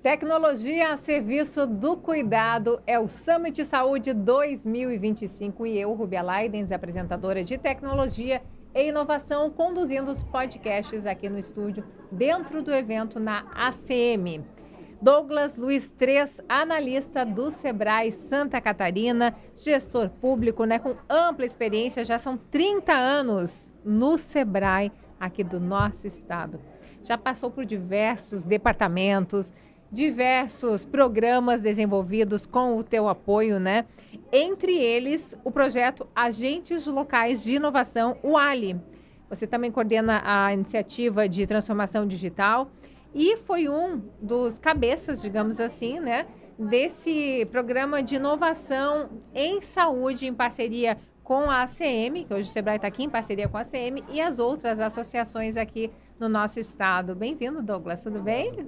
Tecnologia a serviço do cuidado é o Summit Saúde 2025 e eu, Rubia Laidens, apresentadora de tecnologia e inovação, conduzindo os podcasts aqui no estúdio, dentro do evento na ACM. Douglas Luiz Tres, analista do Sebrae Santa Catarina, gestor público, com ampla experiência, já são 30 anos no Sebrae aqui do nosso estado. Já passou por diversos departamentos, diversos programas desenvolvidos com o teu apoio, Entre eles, o projeto Agentes Locais de Inovação, o ALI. Você também coordena a iniciativa de transformação digital e foi um dos cabeças, digamos assim, desse programa de inovação em saúde em parceria com a ACM, que hoje o Sebrae está aqui em parceria com a ACM, e as outras associações aqui no nosso estado. Bem-vindo, Douglas, tudo bem?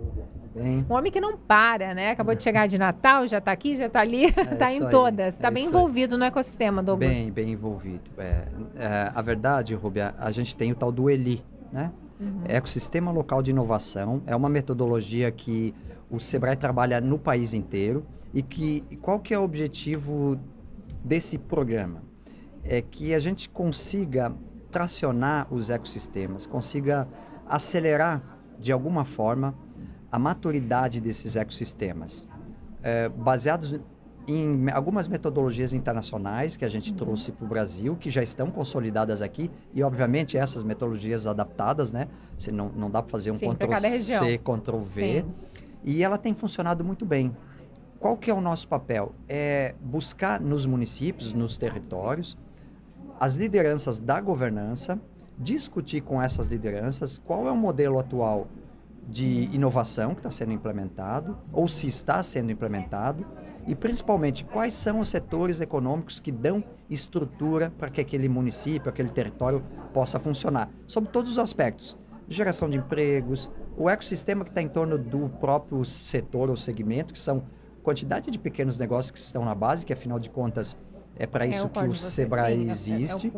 Bem. Um homem que não para, Acabou de chegar de Natal, já está aqui, já está ali, está em todas. Está bem envolvido no ecossistema, Douglas. Bem envolvido. A verdade, Rubia, a gente tem o tal do ELI, Ecossistema Local de Inovação. É uma metodologia que o Sebrae trabalha no país inteiro e qual que é o objetivo desse programa? É que a gente consiga tracionar os ecossistemas, consiga acelerar de alguma forma a maturidade desses ecossistemas, baseados em algumas metodologias internacionais que a gente trouxe para o Brasil, que já estão consolidadas aqui, e obviamente essas metodologias adaptadas, Você não dá para fazer um Ctrl+C, Ctrl+V, e ela tem funcionado muito bem. Qual que é o nosso papel? É buscar nos municípios, nos territórios, as lideranças da governança, discutir com essas lideranças qual é o modelo atual de inovação que está sendo implementado, ou se está sendo implementado, e principalmente quais são os setores econômicos que dão estrutura para que aquele município, aquele território possa funcionar, sob todos os aspectos. Geração de empregos, o ecossistema que está em torno do próprio setor ou segmento, que são quantidade de pequenos negócios que estão na base, que afinal de contas é para isso que o Sebrae existe,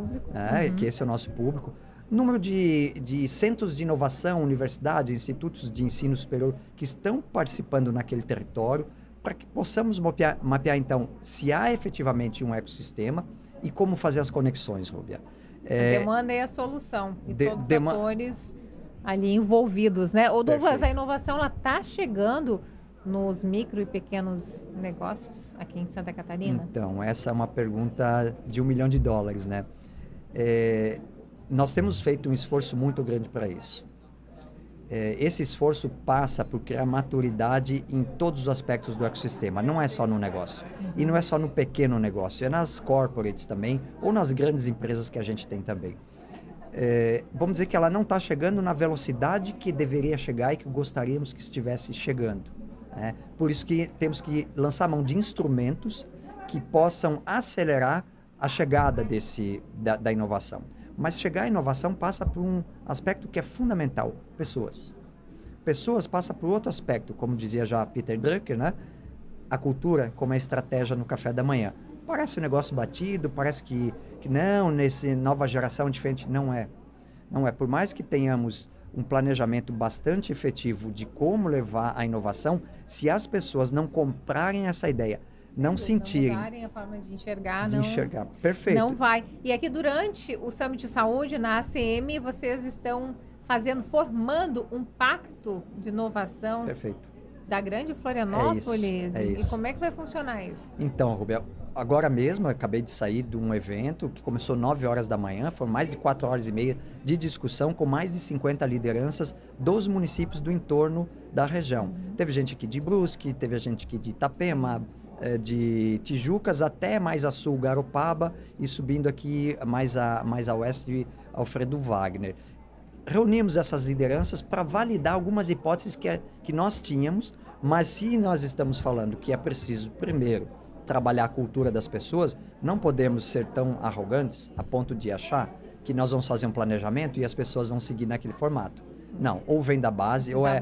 que esse é o nosso público. Número de centros de inovação, universidades, institutos de ensino superior que estão participando naquele território, para que possamos mapear, então, se há efetivamente um ecossistema e como fazer as conexões, Rubia. A demanda é a solução, e todos os atores ali envolvidos, O Douglas, a inovação está chegando nos micro e pequenos negócios aqui em Santa Catarina? Então, essa é uma pergunta de $1 milhão, nós temos feito um esforço muito grande para isso. Esse esforço passa por criar maturidade em todos os aspectos do ecossistema, não é só no negócio. E não é só no pequeno negócio, é nas corporates também, ou nas grandes empresas que a gente tem também. Vamos dizer que ela não está chegando na velocidade que deveria chegar e que gostaríamos que estivesse chegando. Por isso que temos que lançar mão de instrumentos que possam acelerar a chegada da inovação. Mas chegar à inovação passa por um aspecto que é fundamental, pessoas. Pessoas passa por outro aspecto, como dizia já Peter Drucker, A cultura como a estratégia no café da manhã. Parece um negócio batido, parece que não, nessa nova geração diferente, não é. Não é, por mais que tenhamos um planejamento bastante efetivo de como levar a inovação, se as pessoas não comprarem essa ideia, não sentirem... Não mudarem a forma de enxergar, Perfeito. Não vai. E aqui durante o Summit de Saúde, na ACM, vocês estão formando um pacto de inovação. Perfeito. Da grande Florianópolis. É isso. E como é que vai funcionar isso? Então, Rubia, agora mesmo eu acabei de sair de um evento que começou 9 horas da manhã, foram mais de 4 horas e meia de discussão com mais de 50 lideranças dos municípios do entorno da região. Teve gente aqui de Brusque, teve gente aqui de Itapema, de Tijucas até mais a sul, Garopaba, e subindo aqui mais a oeste, Alfredo Wagner. Reunimos essas lideranças para validar algumas hipóteses que nós tínhamos, mas se nós estamos falando que é preciso, primeiro, trabalhar a cultura das pessoas, não podemos ser tão arrogantes a ponto de achar que nós vamos fazer um planejamento e as pessoas vão seguir naquele formato. Não, ou vem da base, ou é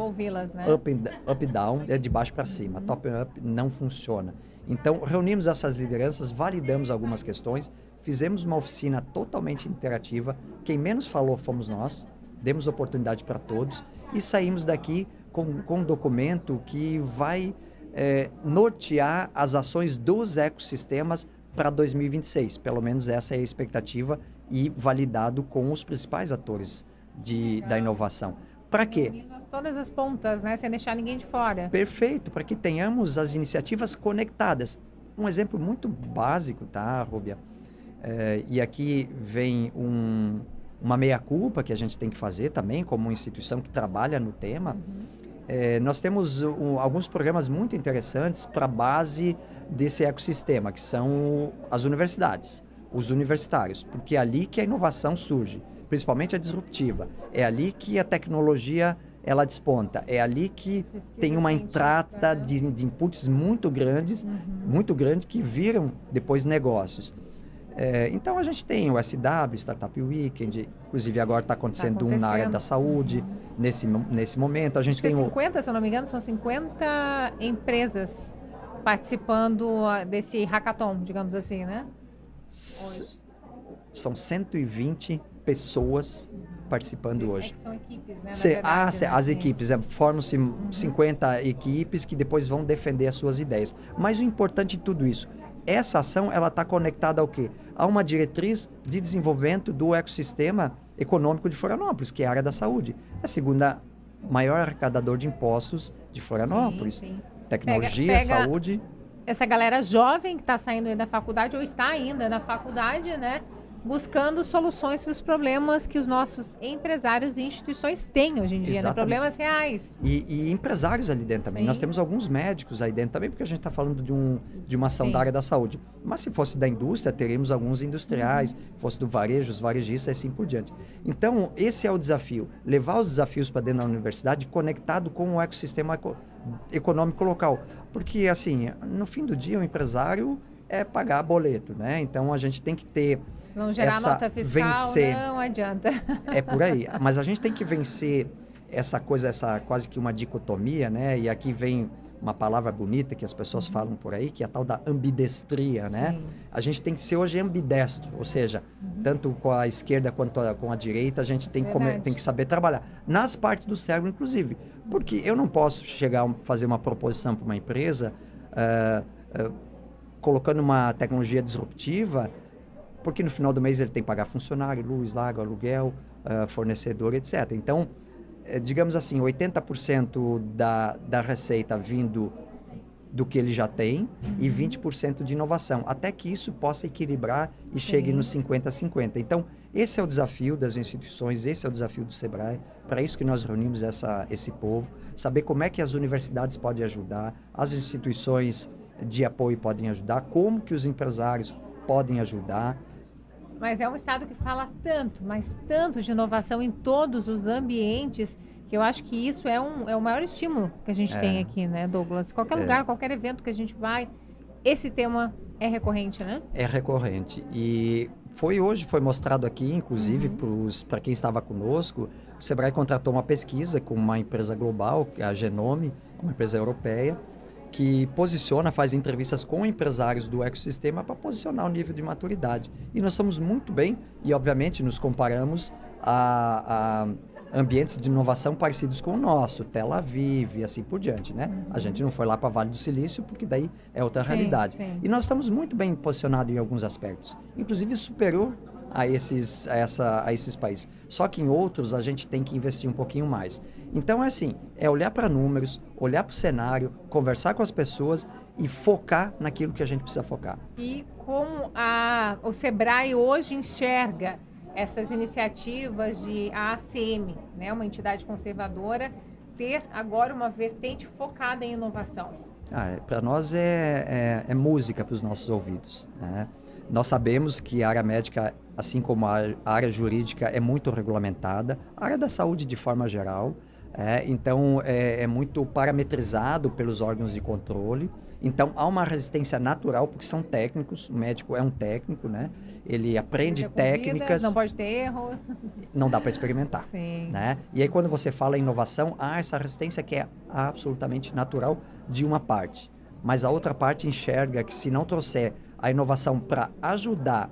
up down, é de baixo para cima. Top up não funciona. Então, reunimos essas lideranças, validamos algumas questões, fizemos uma oficina totalmente interativa. Quem menos falou fomos nós, demos oportunidade para todos e saímos daqui com um documento que vai nortear as ações dos ecossistemas para 2026. Pelo menos essa é a expectativa e validado com os principais atores da inovação. Para quê? Todas as pontas, né? Sem deixar ninguém de fora. Perfeito, para que tenhamos as iniciativas conectadas. Um exemplo muito básico, tá, Rúbia? E aqui vem uma meia-culpa que a gente tem que fazer também, como instituição que trabalha no tema. Nós temos alguns programas muito interessantes para a base desse ecossistema, que são as universidades, os universitários, porque é ali que a inovação surge, principalmente a disruptiva. É ali que a tecnologia ela desponta, é ali que tem uma entrada de inputs muito grandes, muito grande, que viram depois negócios. Então a gente tem o SW, Startup Weekend, inclusive agora está acontecendo um na área da saúde, nesse momento. A gente tem 50, se eu não me engano, são 50 empresas participando desse hackathon, digamos assim, né? Hoje. São 120 pessoas participando hoje. São equipes, né? Verdade, as equipes, formam-se 50 equipes que depois vão defender as suas ideias. Mas o importante de tudo isso, essa ação ela está conectada ao quê? A uma diretriz de desenvolvimento do ecossistema econômico de Florianópolis, que é a área da saúde. É a segunda maior arrecadador de impostos de Florianópolis. Sim. Tecnologia, saúde. Essa galera jovem que está saindo da faculdade ou está ainda na faculdade, né? Buscando soluções para os problemas que os nossos empresários e instituições têm hoje em dia, né? Problemas reais. E empresários ali dentro também. Sim. Nós temos alguns médicos aí dentro também, porque a gente está falando de uma ação da área da saúde. Mas se fosse da indústria, teríamos alguns industriais, fosse do varejo, os varejistas e assim por diante. Então, esse é o desafio. Levar os desafios para dentro da universidade conectado com o ecossistema econômico local. Porque, assim, no fim do dia, o empresário é pagar boleto, né? Então, a gente tem que ter... Se não gerar nota fiscal, não adianta. É por aí. Mas a gente tem que vencer essa coisa, essa quase que uma dicotomia, né? E aqui vem uma palavra bonita que as pessoas falam por aí, que é a tal da ambidestria, né? Sim. A gente tem que ser hoje ambidestro, ou seja, tanto com a esquerda quanto com a direita, a gente tem que saber trabalhar. Nas partes do cérebro, inclusive. Porque eu não posso fazer uma proposição para uma empresa colocando uma tecnologia disruptiva, porque no final do mês ele tem que pagar funcionário, luz, água, aluguel, fornecedor, etc. Então, digamos assim, 80% da receita vindo do que ele já tem e 20% de inovação, até que isso possa equilibrar e chegue nos 50-50. Então, esse é o desafio das instituições, esse é o desafio do Sebrae, para isso que nós reunimos esse povo, saber como é que as universidades podem ajudar, as instituições de apoio podem ajudar, como que os empresários podem ajudar. Mas é um estado que fala tanto, mas tanto de inovação em todos os ambientes, que eu acho que isso é o maior estímulo que a gente tem aqui, né, Douglas? Qualquer lugar, qualquer evento que a gente vai, esse tema é recorrente, né? É recorrente. E hoje foi mostrado aqui, inclusive, para quem estava conosco, o Sebrae contratou uma pesquisa com uma empresa global, a Genome, uma empresa europeia, que faz entrevistas com empresários do ecossistema para posicionar o nível de maturidade. E nós estamos muito bem e, obviamente, nos comparamos a ambientes de inovação parecidos com o nosso, Tel Aviv e assim por diante, né? A gente não foi lá para Vale do Silício, porque daí é outra realidade. Sim. E nós estamos muito bem posicionados em alguns aspectos, inclusive superior a esses países. Só que em outros a gente tem que investir um pouquinho mais. Então é assim, é olhar para números, olhar para o cenário, conversar com as pessoas e focar naquilo que a gente precisa focar. E como o Sebrae hoje enxerga essas iniciativas de ACM, né, uma entidade conservadora, ter agora uma vertente focada em inovação? Para nós é música para os nossos ouvidos, né? Nós sabemos que a área médica, assim como a área jurídica, é muito regulamentada, a área da saúde de forma geral, então é muito parametrizado pelos órgãos de controle. Então há uma resistência natural, porque são técnicos, o médico é um técnico, né? Ele aprende técnicas. Não pode ter erros. Não dá para experimentar. Sim. Né? E aí quando você fala em inovação, há essa resistência que é absolutamente natural de uma parte. Mas a outra parte enxerga que se não trouxer a inovação para ajudar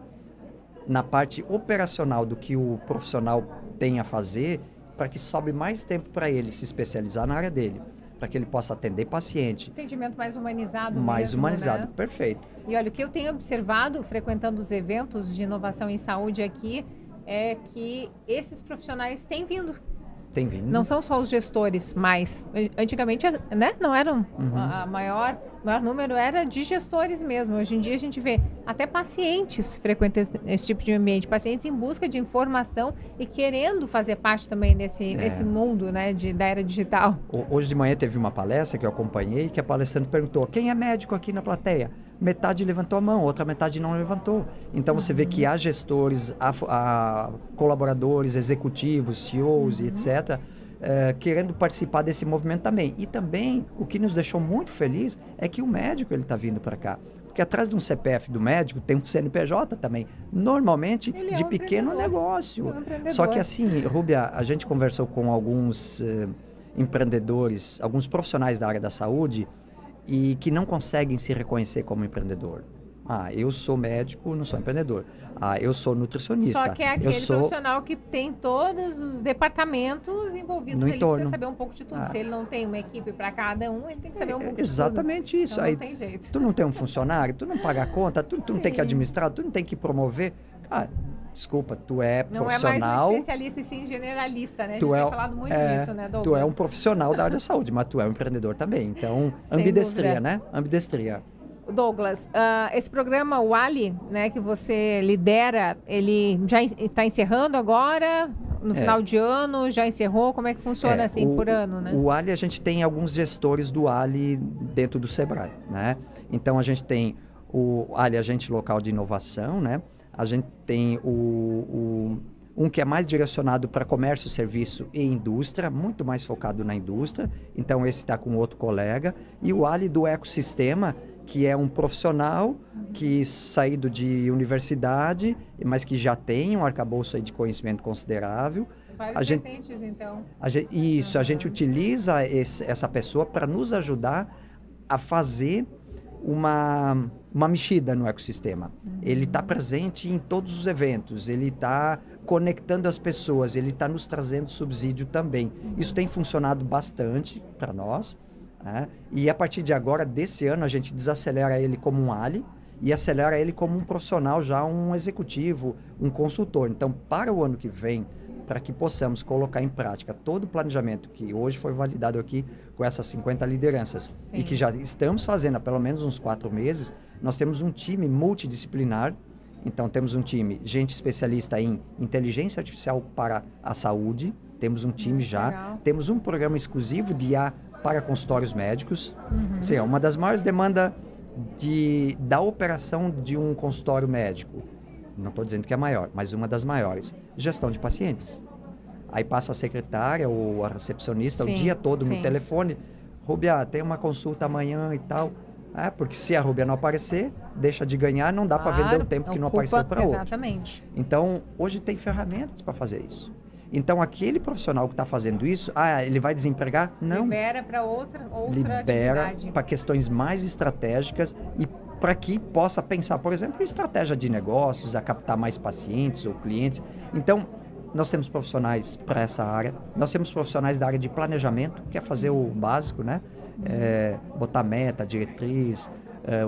na parte operacional do que o profissional tem a fazer, para que sobre mais tempo para ele se especializar na área dele, para que ele possa atender paciente. Atendimento mais humanizado Mais mesmo, humanizado, né? perfeito. E olha, o que eu tenho observado, frequentando os eventos de inovação em saúde aqui, é que esses profissionais têm vindo. Tem vindo. Não são só os gestores, mas antigamente, né, não eram o maior número era de gestores mesmo. Hoje em dia a gente vê até pacientes frequentando esse tipo de ambiente, pacientes em busca de informação e querendo fazer parte também desse mundo, né, da era digital. Hoje de manhã teve uma palestra que eu acompanhei, que a palestrante perguntou: quem é médico aqui na plateia? Metade levantou a mão, outra metade não levantou. Então você vê que há gestores, há colaboradores, executivos, CEOs e etc., querendo participar desse movimento também. E também, o que nos deixou muito feliz é que o médico ele está vindo para cá. Porque atrás de um CPF do médico tem um CNPJ também, normalmente Ele de um pequeno negócio. empreendedor. Só que assim, Rúbia, a gente conversou com alguns empreendedores, alguns profissionais da área da saúde, e que não conseguem se reconhecer como empreendedor. Eu sou médico, não sou empreendedor. Eu sou nutricionista. Só que é aquele profissional que tem todos os departamentos envolvidos. No Ele entorno. precisa saber um pouco de tudo. Se ele não tem uma equipe para cada um, ele tem que saber um pouco de tudo. Exatamente isso. Então, Aí, não tem jeito. tu não tem um funcionário, tu não paga a conta, tu não tem que administrar, tu não tem que promover. Desculpa, tu é profissional. Não é mais um especialista e sim generalista, né? A gente tem falado muito disso, né, Douglas? Tu é um profissional da área da saúde, mas tu é um empreendedor também. Então, Sem ambidestria, dúvida. né? Ambidestria. Douglas, esse programa, o Ali, né, que você lidera, ele já está encerrando agora, no final de ano, já encerrou? Como é que funciona assim, por ano, né? O Ali, a gente tem alguns gestores do Ali dentro do Sebrae, né? Então, a gente tem o Ali, agente local de inovação, né? A gente tem um que é mais direcionado para comércio, serviço e indústria, muito mais focado na indústria. Então, esse está com outro colega. E o Ali do ecossistema, que é um profissional que saído de universidade, mas que já tem um arcabouço aí de conhecimento considerável. Vários vertentes, então. A gente utiliza essa pessoa para nos ajudar a fazer uma mexida no ecossistema. Ele está presente em todos os eventos, ele está conectando as pessoas, ele está nos trazendo subsídio também. Isso tem funcionado bastante para nós, né? E a partir de agora, desse ano, a gente desacelera ele como um Ali e acelera ele como um profissional, já um executivo, um consultor. Então, para o ano que vem, para que possamos colocar em prática todo o planejamento que hoje foi validado aqui com essas 50 lideranças. Sim. E que já estamos fazendo há pelo menos uns 4 meses, nós temos um time multidisciplinar. Então, temos um time, gente especialista em inteligência artificial para a saúde, temos um time já, legal. Temos um programa exclusivo de IA para consultórios médicos. Sim, é uma das maiores demandas da operação de um consultório médico. Não estou dizendo que é maior, mas uma das maiores. Gestão de pacientes. Aí passa a secretária ou a recepcionista o dia todo no telefone. Rúbia, tem uma consulta amanhã e tal. Porque se a Rúbia não aparecer, deixa de ganhar, não dá para vender o tempo que não apareceu para outro. Exatamente. Então, hoje tem ferramentas para fazer isso. Então, aquele profissional que está fazendo isso, ele vai desempregar? Não. Libera para outra Libera atividade. para questões mais estratégicas e para que possa pensar, por exemplo, em estratégia de negócios, a captar mais pacientes ou clientes. Então, nós temos profissionais para essa área, nós temos profissionais da área de planejamento, que é fazer o básico, né? Botar meta, diretriz,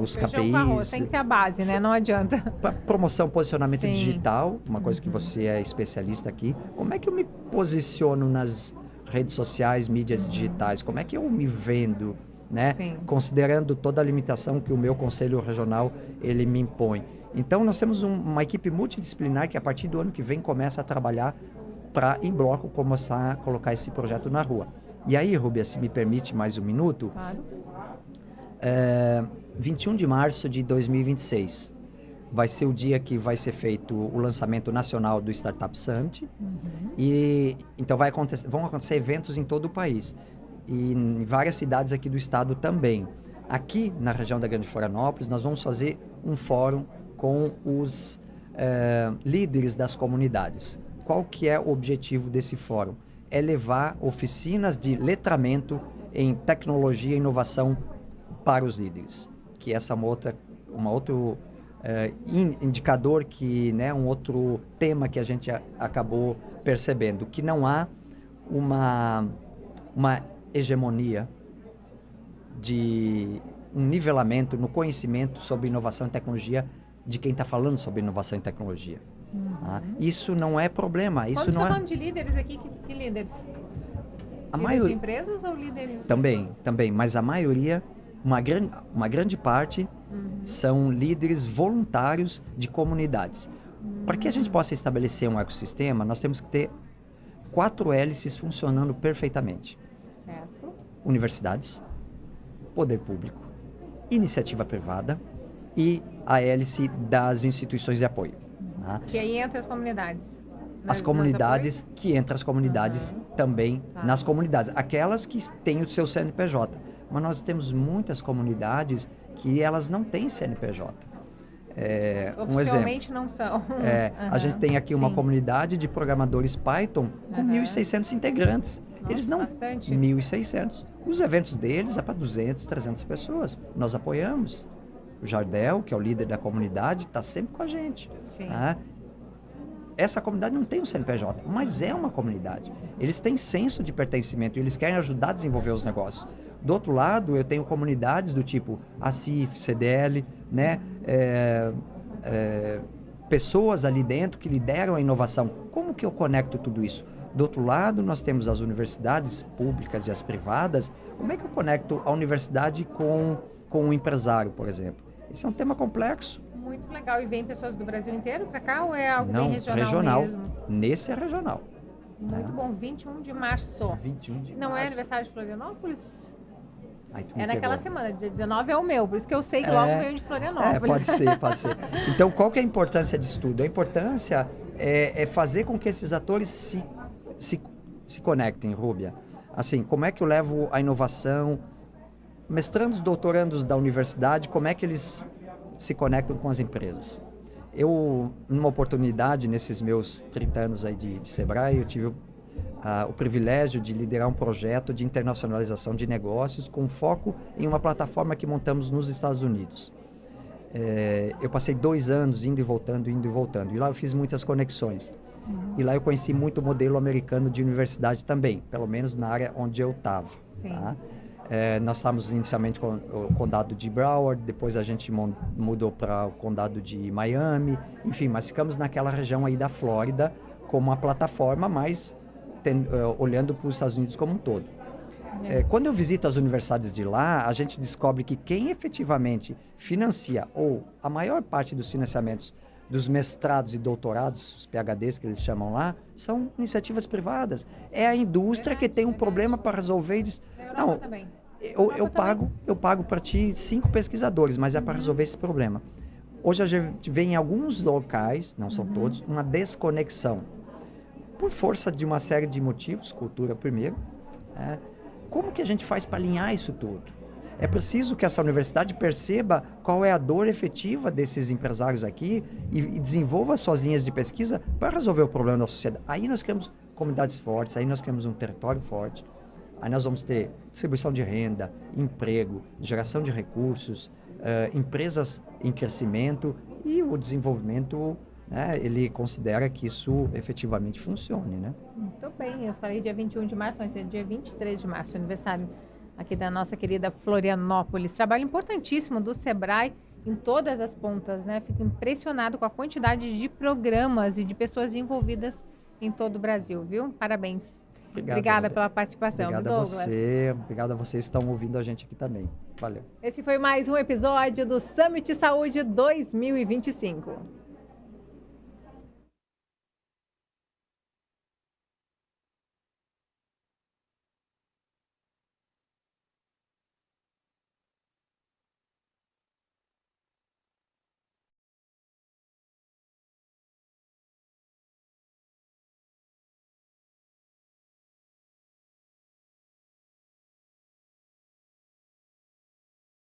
os KPIs. Com arroz, tem que ter a base, né? Não adianta. Promoção, posicionamento digital, uma coisa que você é especialista aqui. Como é que eu me posiciono nas redes sociais, mídias digitais? Como é que eu me vendo, né? Considerando toda a limitação que o meu conselho regional ele me impõe. Então, nós temos uma equipe multidisciplinar que, a partir do ano que vem, começa a trabalhar para, em bloco, começar a colocar esse projeto na rua. E aí, Rúbia, se me permite mais um minuto, Claro. 21 de março de 2026 vai ser o dia que vai ser feito o lançamento nacional do Startup Summit. E então vão acontecer eventos em todo o país e em várias cidades aqui do estado também. Aqui na região da Grande Florianópolis, nós vamos fazer um fórum com os líderes das comunidades. Qual que é o objetivo desse fórum? É levar oficinas de letramento em tecnologia e inovação para os líderes, que essa é uma outro indicador, que, né, um outro tema que a gente acabou percebendo, que não há uma hegemonia de um nivelamento no conhecimento sobre inovação e tecnologia de quem está falando sobre inovação e tecnologia. Tá? Isso não é problema. Isso Quando não está é... falando de líderes aqui, que líderes? A Líderes de empresas ou líderes? Também, mas a maioria, uma grande parte, são líderes voluntários de comunidades. Para que a gente possa estabelecer um ecossistema, nós temos que ter 4 hélices funcionando perfeitamente. Certo. Universidades, poder público, iniciativa privada e a hélice das instituições de apoio. Tá? Que aí entra as comunidades. As comunidades, que entram as comunidades também nas comunidades. Aquelas que têm o seu CNPJ. Mas nós temos muitas comunidades que elas não têm CNPJ. Oficialmente não são. A gente tem aqui uma comunidade de programadores Python com 1.600 integrantes. Nossa, eles não... bastante. 1.600. Os eventos deles é para 200, 300 pessoas. Nós apoiamos. O Jardel, que é o líder da comunidade, está sempre com a gente. Sim. Tá? Essa comunidade não tem um CNPJ, mas é uma comunidade. Eles têm senso de pertencimento e eles querem ajudar a desenvolver os negócios. Do outro lado, eu tenho comunidades do tipo ACIF, CDL, né? Pessoas ali dentro que lideram a inovação. Como que eu conecto tudo isso? Do outro lado, nós temos as universidades públicas e as privadas. Como é que eu conecto a universidade com um empresário, por exemplo? Esse é um tema complexo. Muito legal. E vem pessoas do Brasil inteiro para cá ou é algo Não, bem regional mesmo? Nesse é regional. Muito bom. 21 de março. 21 de março. Não é aniversário de Florianópolis? Aí tu me É naquela pegou. semana. Dia 19 é o meu. Por isso que eu sei que logo veio de Florianópolis. Pode ser. Então, qual que é a importância disso tudo? A importância é fazer com que esses atores se conectem, Rúbia. Assim, como é que eu levo a inovação? Mestrandos, doutorandos da universidade, como é que eles se conectam com as empresas? Eu, numa oportunidade, nesses meus 30 anos aí de Sebrae, eu tive o privilégio de liderar um projeto de internacionalização de negócios com foco em uma plataforma que montamos nos Estados Unidos. Eu passei 2 anos indo e voltando. E lá eu fiz muitas conexões. E lá eu conheci muito o modelo americano de universidade também, pelo menos na área onde eu estava. Tá? Nós estávamos inicialmente com o condado de Broward, depois a gente mudou para o condado de Miami, enfim, mas ficamos naquela região aí da Flórida como uma plataforma, mas olhando para os Estados Unidos como um todo. Quando eu visito as universidades de lá, a gente descobre que quem efetivamente financia, ou a maior parte dos financiamentos dos mestrados e doutorados, os PhDs que eles chamam lá, são iniciativas privadas. É a indústria que tem um problema para resolver e diz, não, eu pago para ti 5 pesquisadores, mas é para resolver esse problema. Hoje a gente vê em alguns locais, não são todos, uma desconexão. Por força de uma série de motivos, cultura primeiro. Como que a gente faz para alinhar isso tudo? É preciso que essa universidade perceba qual é a dor efetiva desses empresários aqui e desenvolva suas linhas de pesquisa para resolver o problema da sociedade. Aí nós criamos comunidades fortes, aí nós criamos um território forte, aí nós vamos ter distribuição de renda, emprego, geração de recursos, empresas em crescimento e o desenvolvimento, né, ele considera que isso efetivamente funcione, né? Muito bem, eu falei dia 21 de março, mas é dia 23 de março, aniversário aqui da nossa querida Florianópolis. Trabalho importantíssimo do Sebrae em todas as pontas, né? Fico impressionado com a quantidade de programas e de pessoas envolvidas em todo o Brasil, viu? Parabéns. Obrigada pela participação, Douglas. Obrigado a vocês que estão ouvindo a gente aqui também. Valeu. Esse foi mais um episódio do Summit Saúde 2025.